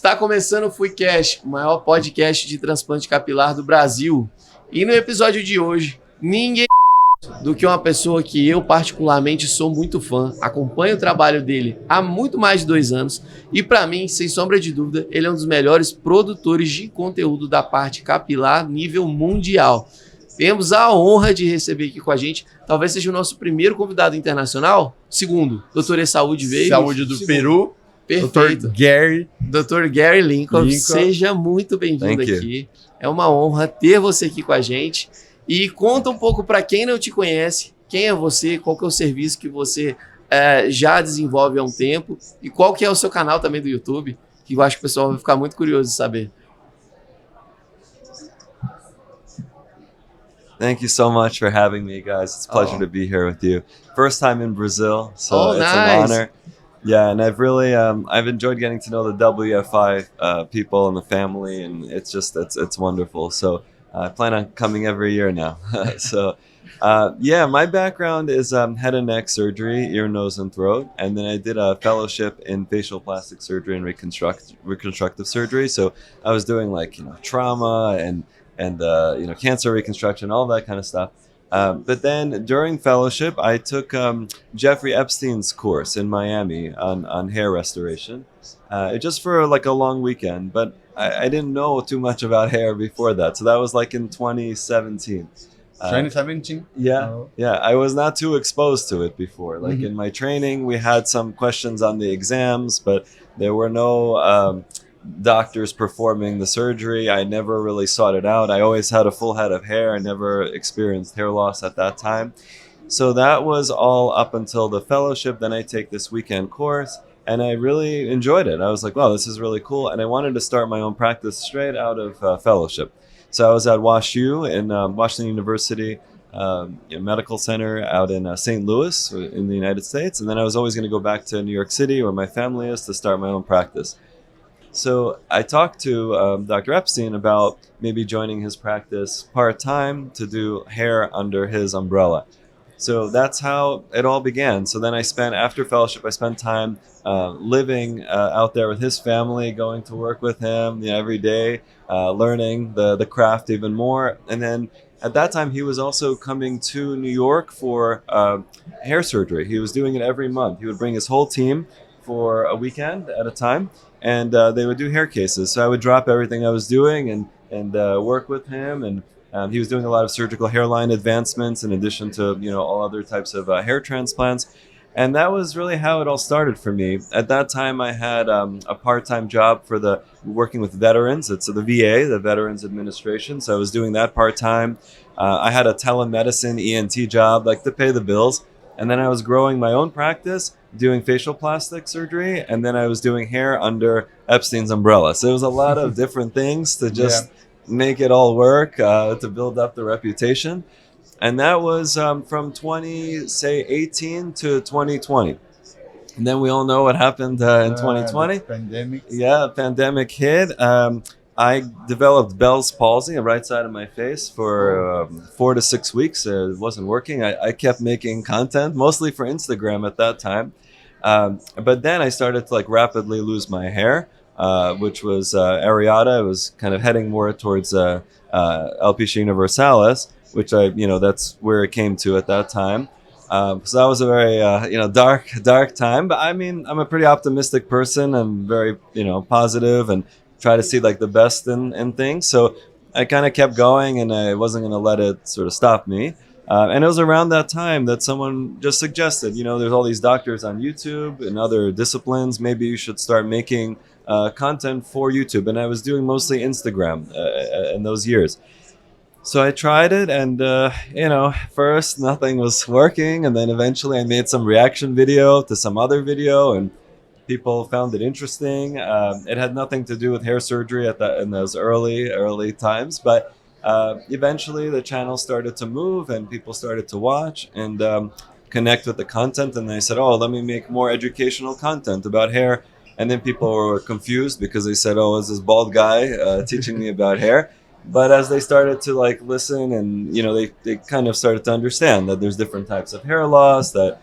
Está começando o FUE CAST, o maior podcast de transplante capilar do Brasil. E no episódio de hoje, ninguém do que uma pessoa que eu particularmente sou muito fã, acompanho o trabalho dele há muito mais de 2 anos e para mim, sem sombra de dúvida, ele é um dos melhores produtores de conteúdo da parte capilar nível mundial. Temos a honra de receber aqui com a gente, talvez seja o nosso primeiro convidado internacional, segundo, doutor Saúde veio. Saúde do Peru. Perfeito. Dr. Gary Linkov, seja muito bem-vindo aqui. É uma honra ter você aqui com a gente. E conta um pouco para quem não te conhece, quem é você, qual que é o serviço que você já desenvolve há um tempo e qual que é o seu canal também do YouTube, que eu acho que o pessoal vai ficar muito curioso de saber. Thank you so much for having me, guys. It's a pleasure to be here with you. First time in Brazil, so it's an honor. Yeah, and I've really I've enjoyed getting to know the WFI people and the family, and it's wonderful. So I plan on coming every year now. So yeah, my background is head and neck surgery, ear, nose, and throat, and then I did a fellowship in facial plastic surgery and reconstructive surgery. So I was doing trauma and cancer reconstruction, all that kind of stuff. But then during fellowship, I took Jeffrey Epstein's course in Miami on hair restoration, just for a long weekend. But I didn't know too much about hair before that. So that was in 2017. 2017? Yeah. I was not too exposed to it before. In my training, we had some questions on the exams, but there were no doctors performing the surgery. I never really sought it out. I always had a full head of hair. I never experienced hair loss at that time. So that was all up until the fellowship. Then I take this weekend course and I really enjoyed it. I was like, wow, this is really cool. And I wanted to start my own practice straight out of fellowship. So I was at WashU in Washington University Medical Center out in St. Louis in the United States. And then I was always going to go back to New York City where my family is to start my own practice. So I talked to Dr. Epstein about maybe joining his practice part-time to do hair under his umbrella. So that's how it all began. So then after fellowship, I spent time living out there with his family, going to work with him every day, learning the craft even more. And then at that time, he was also coming to New York for hair surgery. He was doing it every month. He would bring his whole team for a weekend at a time. And they would do hair cases. So I would drop everything I was doing and work with him. And he was doing a lot of surgical hairline advancements in addition to all other types of hair transplants. And that was really how it all started for me. At that time, I had a part-time job for working with veterans. It's the VA, the Veterans Administration. So I was doing that part-time. I had a telemedicine ENT job, to pay the bills. And then I was growing my own practice, doing facial plastic surgery, and then I was doing hair under Epstein's umbrella. So it was a lot of different things to just make it all work, to build up the reputation. And that was from 2018 to 2020. And then we all know what happened in 2020. Pandemic. Yeah, pandemic hit. I developed Bell's palsy, the right side of my face, for 4 to 6 weeks. It wasn't working. I kept making content, mostly for Instagram at that time. But then I started to rapidly lose my hair, which was areata. It was kind of heading more towards alopecia universalis, which that's where it came to at that time. So that was a very dark time. But I mean, I'm a pretty optimistic person. I'm very positive and try to see the best in things. So I kind of kept going and I wasn't going to let it sort of stop me. And it was around that time that someone just suggested, there's all these doctors on YouTube and other disciplines. Maybe you should start making content for YouTube. And I was doing mostly Instagram in those years. So I tried it and, first nothing was working. And then eventually I made some reaction video to some other video and people found it interesting. It had nothing to do with hair surgery in those early times, but eventually the channel started to move and people started to watch and connect with the content. And they said, let me make more educational content about hair. And then people were confused because they said, is this bald guy teaching me about hair? But as they started to listen and, they kind of started to understand that there's different types of hair loss, that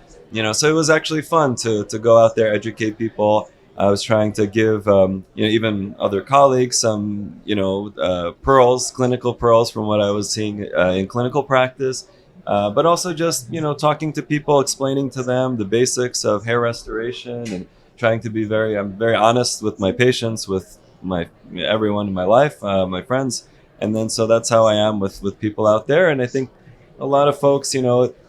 so it was actually fun to go out there, educate people, I was trying to give even other colleagues some pearls, clinical pearls from what I was seeing in clinical practice, but also just talking to people, explaining to them the basics of hair restoration, and trying to be I'm very honest with my patients, with everyone in my life, my friends, and then so that's how I am with people out there. And I think a lot of folks,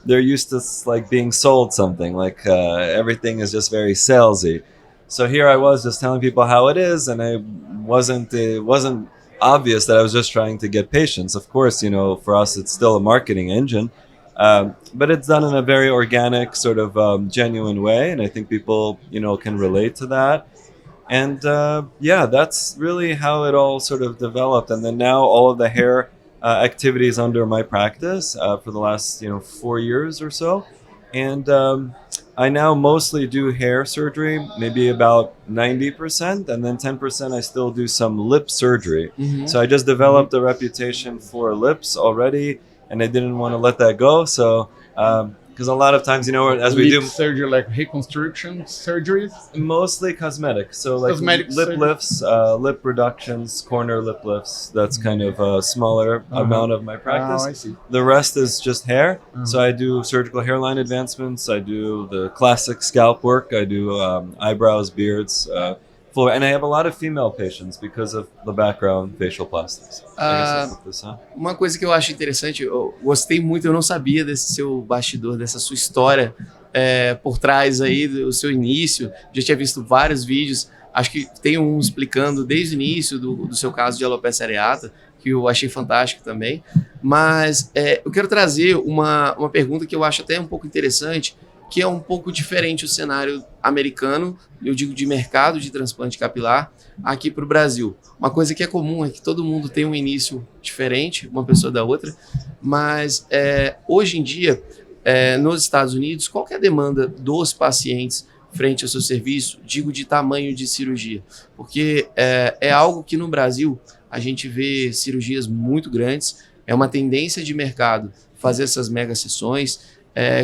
they're used to like being sold something, like everything is just very salesy. So here I was just telling people how it is, and it wasn't obvious that I was just trying to get patients. Of course, for us it's still a marketing engine, but it's done in a very organic, sort of genuine way, and I think people can relate to that. And that's really how it all sort of developed. And then now all of the hair activities under my practice for the last 4 years or so, and I now mostly do hair surgery, maybe about 90%, and then 10% I still do some lip surgery. Mm-hmm. So I just developed a reputation for lips already, and I didn't want to let that go. So because a lot of times, as we do surgery, like reconstruction surgeries, mostly cosmetic. So like cosmetic lip surgery. lifts, lip reductions, corner lip lifts. That's kind of a smaller amount of my practice. Oh, I see. The rest is just hair. So I do surgical hairline advancements. I do the classic scalp work. I do eyebrows, beards, and I have a lot of female patients because of the background facial plastics. Uma coisa que eu acho interessante, eu gostei muito, eu não sabia desse seu bastidor, dessa sua história por trás aí do seu início. Já tinha visto vários vídeos, acho que tem um explicando desde o início do seu caso de alopecia areata, que eu achei fantástico também. Mas eu quero trazer uma pergunta que eu acho até um pouco interessante, que é um pouco diferente o cenário americano, eu digo de mercado de transplante capilar, aqui para o Brasil. Uma coisa que é comum é que todo mundo tem um início diferente, uma pessoa da outra, mas hoje em dia, nos Estados Unidos, qual que é a demanda dos pacientes frente ao seu serviço, digo de tamanho de cirurgia? Porque é algo que no Brasil a gente vê cirurgias muito grandes, é uma tendência de mercado fazer essas megassessões.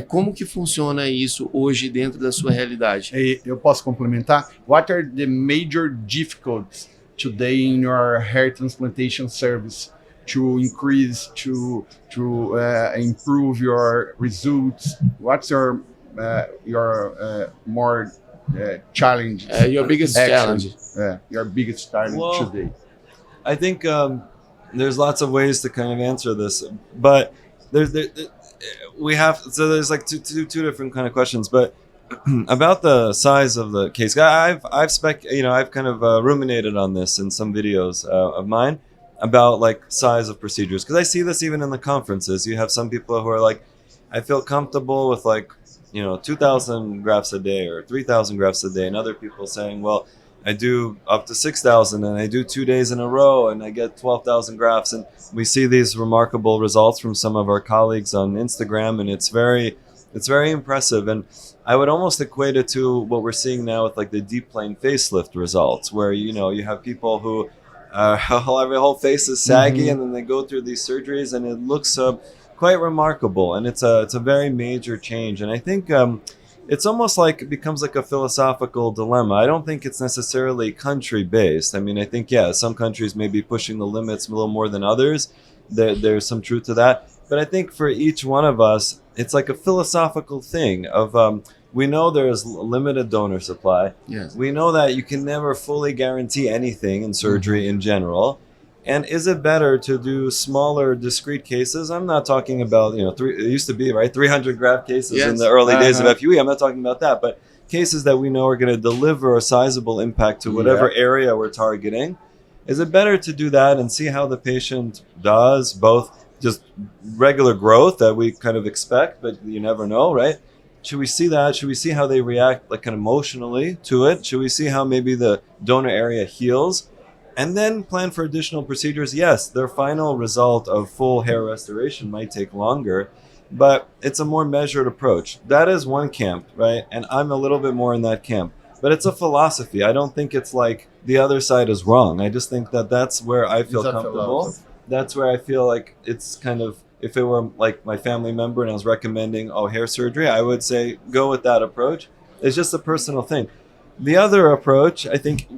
Como que funciona isso hoje dentro da sua realidade? Eu posso complementar? What are the major difficulties today in your hair transplantation service to increase, to improve your results? What's your more challenge? Your biggest challenge? Your biggest challenge today? I think there's lots of ways to kind of answer this, but there's like two different kind of questions, but about the size of the case, I've kind of ruminated on this in some videos of mine about like size of procedures, because I see this even in the conferences. You have some people who are like, I feel comfortable with like 2,000 grafts a day or 3,000 grafts a day, and other people saying, well, I do up to 6,000 and I do 2 days in a row and I get 12,000 grafts. And we see these remarkable results from some of our colleagues on Instagram, and it's very impressive. And I would almost equate it to what we're seeing now with like the deep plane facelift results, where you have people who their whole face is saggy, and then they go through these surgeries and it looks quite remarkable. And it's a very major change. And I think it's almost like it becomes like a philosophical dilemma. I don't think it's necessarily country based. I mean, I think, some countries may be pushing the limits a little more than others. There's some truth to that. But I think for each one of us, it's like a philosophical thing of, we know there's limited donor supply. Yes. We know that you can never fully guarantee anything in surgery in general. And is it better to do smaller, discrete cases? I'm not talking about, it used to be, right, 300 graft cases in the early days of FUE. I'm not talking about that, but cases that we know are going to deliver a sizable impact to whatever area we're targeting. Is it better to do that and see how the patient does, both just regular growth that we kind of expect, but you never know, right? Should we see that? Should we see how they react like kind of emotionally to it? Should we see how maybe the donor area heals? And then plan for additional procedures. Yes, their final result of full hair restoration might take longer, but it's a more measured approach. That is one camp, right? And I'm a little bit more in that camp. But it's a philosophy. I don't think it's like the other side is wrong. I just think that that's where I feel comfortable. That's where I feel like it's kind of, if it were like my family member and I was recommending hair surgery, I would say go with that approach. It's just a personal thing. The other approach, I think,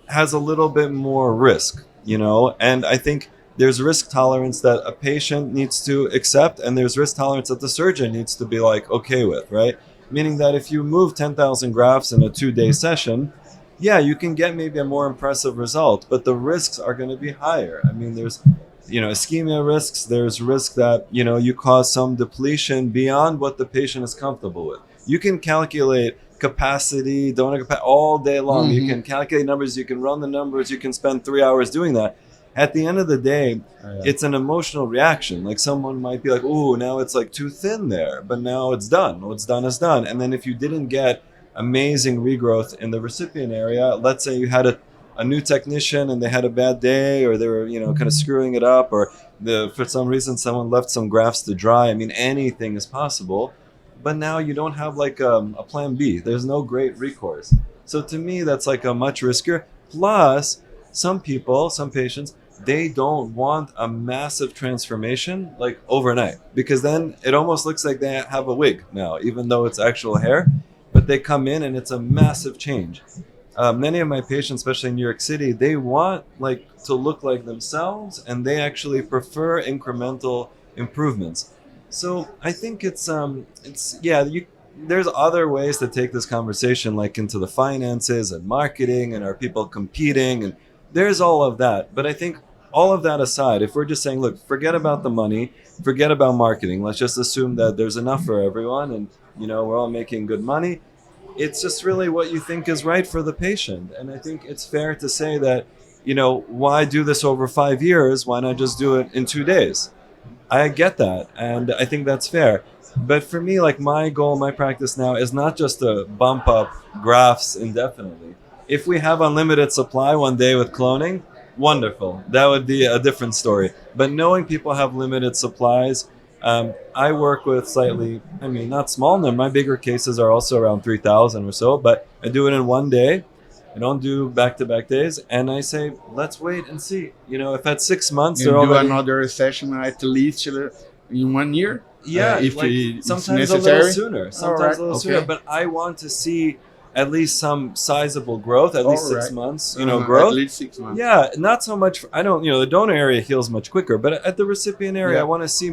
has a little bit more risk, and I think there's risk tolerance that a patient needs to accept, and there's risk tolerance that the surgeon needs to be like okay with, right? Meaning that if you move 10,000 grafts in a 2-day session, yeah, you can get maybe a more impressive result, but the risks are going to be higher. I mean, there's ischemia risks, there's risk that, you cause some depletion beyond what the patient is comfortable with. You can calculate capacity, donor capacity all day long. You can calculate numbers, you can run the numbers, you can spend 3 hours doing that. At the end of the day, it's an emotional reaction. Like someone might be like, "Ooh, now it's like too thin there," but now it's done. What's done is done. And then if you didn't get amazing regrowth in the recipient area, let's say you had a new technician and they had a bad day, or they were, kind of screwing it up, or for some reason someone left some grafts to dry. I mean, anything is possible. But now you don't have like a plan B. There's no great recourse. So to me, that's like a much riskier. Plus, some patients, they don't want a massive transformation like overnight, because then it almost looks like they have a wig now, even though it's actual hair. But they come in and it's a massive change. Many of my patients, especially in New York City, they want like to look like themselves, and they actually prefer incremental improvements. So I think there's other ways to take this conversation, like into the finances and marketing, and are people competing, and there's all of that. But I think all of that aside, if we're just saying, look, forget about the money, forget about marketing, let's just assume that there's enough for everyone, and we're all making good money. It's just really what you think is right for the patient. And I think it's fair to say that, why do this over 5 years? Why not just do it in 2 days? I get that, and I think that's fair. But for me, like my goal, my practice now is not just to bump up grafts indefinitely. If we have unlimited supply one day with cloning, wonderful. That would be a different story. But knowing people have limited supplies, I work with slightly, not small number. My bigger cases are also around 3,000 or so, but I do it in one day. I don't do back-to-back days, and I say, let's wait and see. If at 6 months you they're do already another session at least in 1 year. Yeah, if sometimes a little sooner. Sometimes a little sooner. But I want to see at least some sizable growth, at least 6 months. Growth. At least 6 months. Yeah, not so much. I don't. The donor area heals much quicker, but at the recipient area, I want to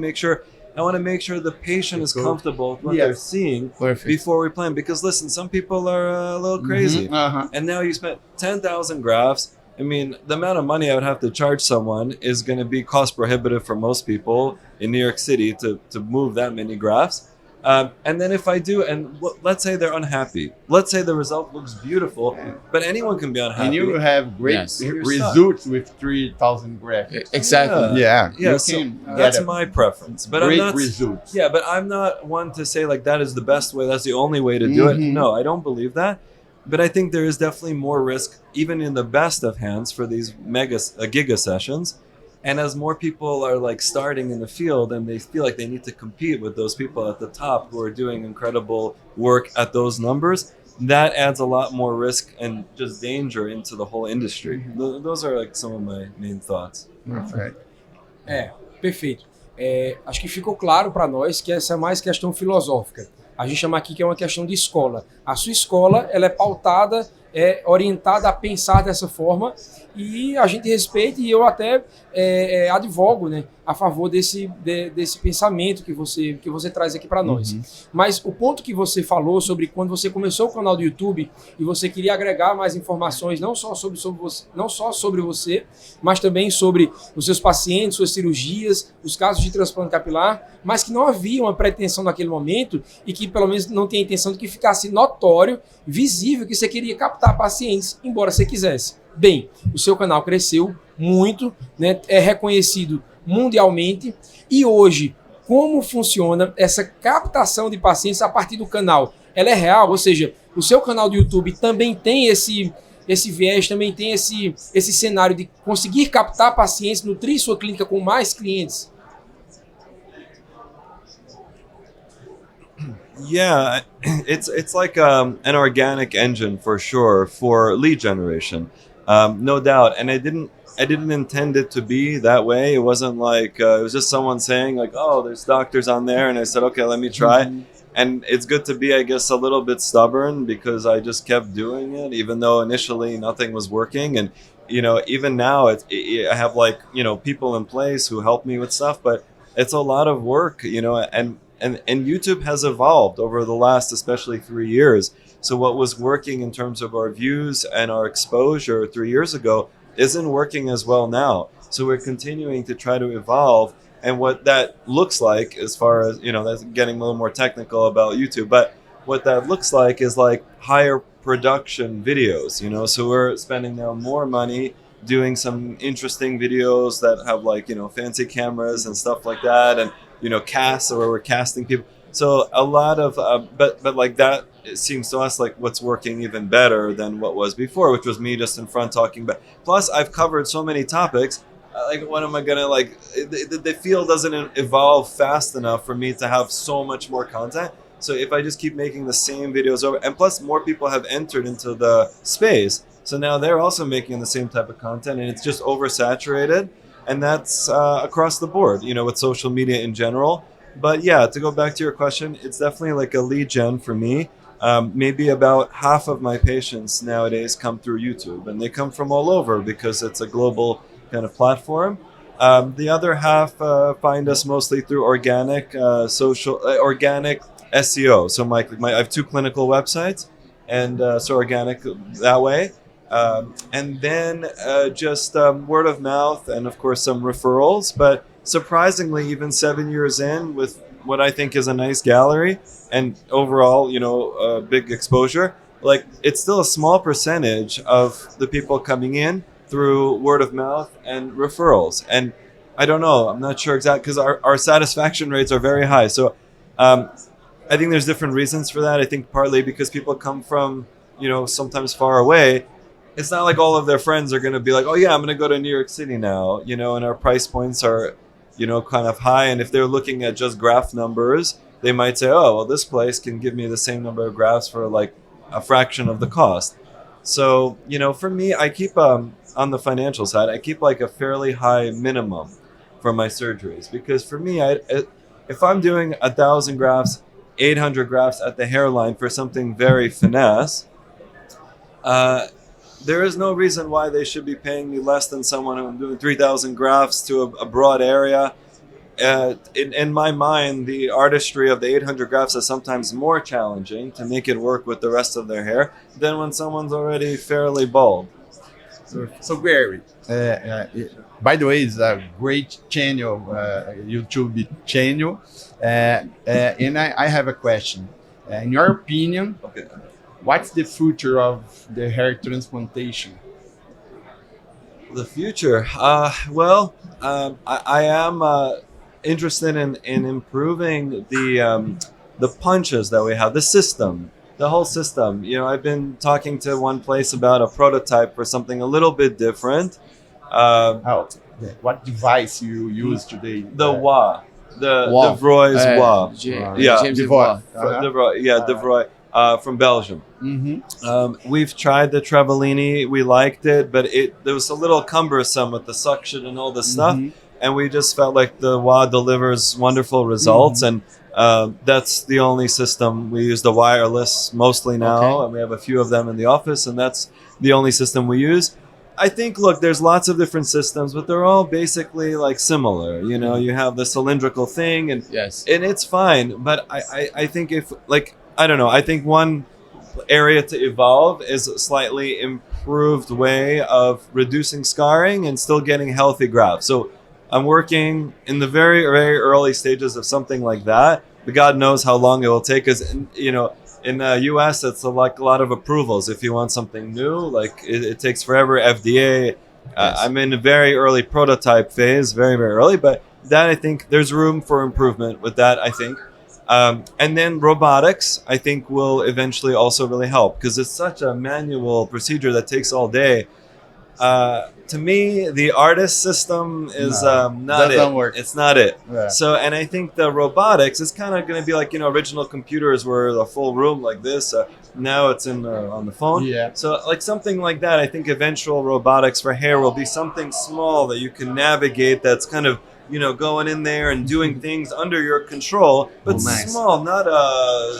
make sure the patient is comfortable with what they're seeing before we plan. Because listen, some people are a little crazy, and now you spent 10,000 grafts. The amount of money I would have to charge someone is going to be cost prohibitive for most people in New York City to move that many grafts. And then if I do, and let's say they're unhappy, let's say the result looks beautiful, but anyone can be unhappy. And you have great results with 3,000 grafts. Exactly. Yeah. So that's my preference. But great I'm not. Results. Yeah, but I'm not one to say like that is the best way. That's the only way to do it. No, I don't believe that. But I think there is definitely more risk, even in the best of hands, for these giga sessions. And as more people are like starting in the field and they feel like they need to compete with those people at the top who are doing incredible work at those numbers, that adds a lot more risk and just danger into the whole industry. Those are like some of my main thoughts. Perfect. Perfeito. Acho que ficou claro para nós que essa é mais questão filosófica. A gente chama aqui que é uma questão de escola. A sua escola, ela é pautada, é orientada a pensar dessa forma, e a gente respeita, e eu até advogo, né, a favor desse pensamento que você traz aqui para nós. Mas o ponto que você falou sobre quando você começou o canal do YouTube e você queria agregar mais informações, não só sobre você, mas também sobre os seus pacientes, suas cirurgias, os casos de transplante capilar, mas que não havia uma pretensão naquele momento e que pelo menos não tinha a intenção de que ficasse notório, visível, que você queria captar pacientes, embora você quisesse. Bem, o seu canal cresceu muito, né, é reconhecido mundialmente, e hoje, como funciona essa captação de pacientes a partir do canal? Ela é real, ou seja, o seu canal do YouTube também tem esse viés, também tem esse cenário de conseguir captar pacientes, nutrir sua clínica com mais clientes? Yeah, it's like an organic engine for sure for lead generation, no doubt. And I didn't intend it to be that way. It wasn't like it was just someone saying like, oh, there's doctors on there, and I said, okay, let me try. And it's good to be, I guess, a little bit stubborn because I just kept doing it, even though initially nothing was working. And, even now I have like, people in place who help me with stuff, but it's a lot of work, and YouTube has evolved over the last, especially 3 years. So what was working in terms of our views and our exposure 3 years ago isn't working as well now. So we're continuing to try to evolve. And what that looks like, as far as, that's getting a little more technical about YouTube, but what that looks like is like higher production videos, so we're spending now more money doing some interesting videos that have like, fancy cameras and stuff like that. And, casts where we're casting people. So a lot of, but like that, it seems to us like what's working even better than what was before, which was me just in front talking about. Plus I've covered so many topics. Like, what am I gonna like? The field doesn't evolve fast enough for me to have so much more content. So if I just keep making the same videos over, and plus more people have entered into the space, so now they're also making the same type of content, and it's just oversaturated, and that's across the board, with social media in general. But yeah, to go back to your question, it's definitely like a lead gen for me. Maybe about half of my patients nowadays come through YouTube, and they come from all over because it's a global kind of platform. The other half find us mostly through organic organic SEO. So I have 2 clinical websites, and so organic that way. And then just word of mouth, and of course some referrals. But surprisingly, even 7 years in, with what I think is a nice gallery and overall, big exposure, like it's still a small percentage of the people coming in through word of mouth and referrals. And I don't know, I'm not sure exactly, because our satisfaction rates are very high. So I think there's different reasons for that. I think partly because people come from, sometimes far away. It's not like all of their friends are going to be like, oh yeah, I'm going to go to New York City now, and our price points are, kind of high. And if they're looking at just graph numbers, they might say, oh, well, this place can give me the same number of graphs for like a fraction of the cost. So, for me, I keep, on the financial side, I keep like a fairly high minimum for my surgeries, because for me, if I'm doing 1,000 grafts, 800 grafts at the hairline for something very finesse, there is no reason why they should be paying me less than someone who's doing 3,000 grafts to a broad area. In my mind, the artistry of the 800 grafts is sometimes more challenging to make it work with the rest of their hair than when someone's already fairly bald. So Gary, by the way, it's a great channel, YouTube channel, and I have a question. In your opinion, Okay. what's the future of the hair transplantation? The future. I am interested in improving the punches that we have, the system, the whole system. I've been talking to one place about a prototype for something a little bit different. What device you use today? The WA, the Wow. Devroy's WA. Yeah, James Devroy. Devroy, from Belgium. Mm-hmm. We've tried the Travellini, we liked it, but it was a little cumbersome with the suction and all this stuff, and we just felt like the WA delivers wonderful results, and that's the only system. We use the wireless mostly now, and we have a few of them in the office, and that's the only system we use. I think, look, there's lots of different systems, but they're all basically like similar. You have the cylindrical thing, and Yes. and it's fine. But I think if, like, I don't know, I think one area to evolve is a slightly improved way of reducing scarring and still getting healthy grafts. So I'm working in the very, very early stages of something like that. But God knows how long it will take us. In the US, it's a lot of approvals. If you want something new, like it takes forever. FDA. I'm in a very early prototype phase, very, very early. But that, I think there's room for improvement with that, I think. And then robotics, I think, will eventually also really help, because it's such a manual procedure that takes all day. To me, the artist system is not doesn't it. work. It's not it. Yeah. So, and I think the robotics is kind of going to be like, original computers were the full room like this. Now it's on the phone. Yeah. So like something like that, I think eventual robotics for hair will be something small that you can navigate, that's kind of going in there and doing things under your control, but small, not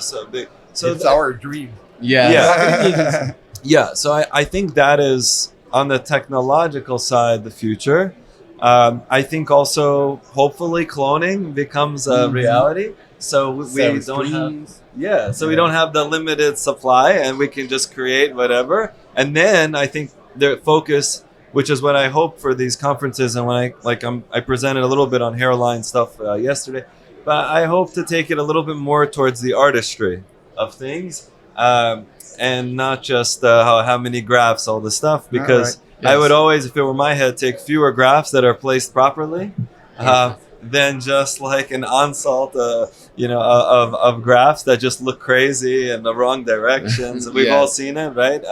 so big. So it's our dream. Yeah. Yeah. So I think that is on the technological side, the future. I think also hopefully cloning becomes a reality. So we don't have we don't have the limited supply and we can just create whatever. And then I think the focus, which is what I hope for these conferences, and when I presented a little bit on hairline stuff yesterday, but I hope to take it a little bit more towards the artistry of things, and not just how many grafts, all the stuff, because I would always, if it were my head, take fewer grafts that are placed properly than just like an onslaught, of grafts that just look crazy in the wrong directions. And we've all seen it, right?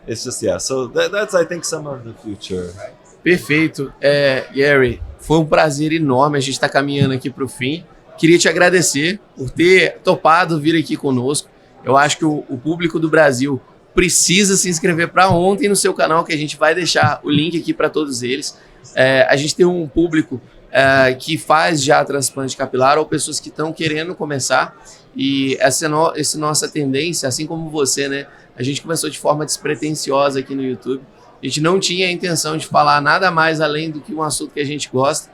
It's just, so that's, I think, some of the future. Perfeito. Gary, foi um prazer enorme, a gente está caminhando aqui para o fim. Queria te agradecer por ter topado vir aqui conosco. Eu acho que o público do Brasil precisa se inscrever para ontem no seu canal, que a gente vai deixar o link aqui para todos eles. A gente tem um público que faz já transplante capilar ou pessoas que estão querendo começar, e essa nossa tendência, assim como você, né? A gente começou de forma despretensiosa aqui no YouTube. A gente não tinha a intenção de falar nada mais além do que um assunto que a gente gosta.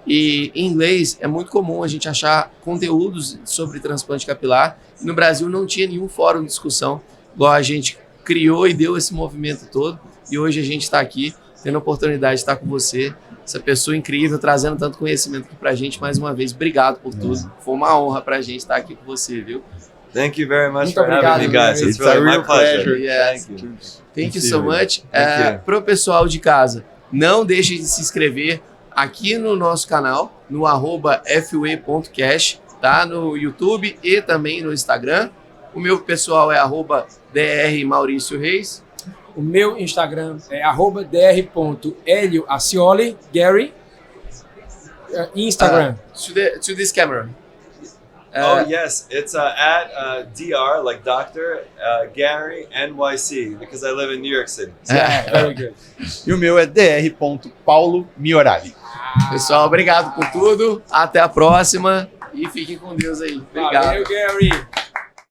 E em inglês é muito comum a gente achar conteúdos sobre transplante capilar. E no Brasil não tinha nenhum fórum de discussão, igual a gente criou e deu esse movimento todo. E hoje a gente está aqui, tendo a oportunidade de estar com você, essa pessoa incrível, trazendo tanto conhecimento aqui pra gente. Mais uma vez, obrigado por tudo. Foi uma honra pra gente estar aqui com você, viu? Thank you very much Muito for obrigado, having me, guys. It's It's really a my pleasure. Yes. Thank you so much. you. Para o pessoal de casa, não deixe de se inscrever aqui no nosso canal, no @FUE.cast, tá? No YouTube e também no Instagram. O meu pessoal é @DR Maurício Reis. O meu Instagram é @dr.helioacioli, Gary. Instagram. To this camera. Yes, it's at Dr. like Dr. Gary NYC, because I live in New York City. Very good. E o meu é dr.paulo_miorali. Pessoal, obrigado por tudo. Até a próxima e fiquem com Deus aí. Obrigado. Valeu, Gary.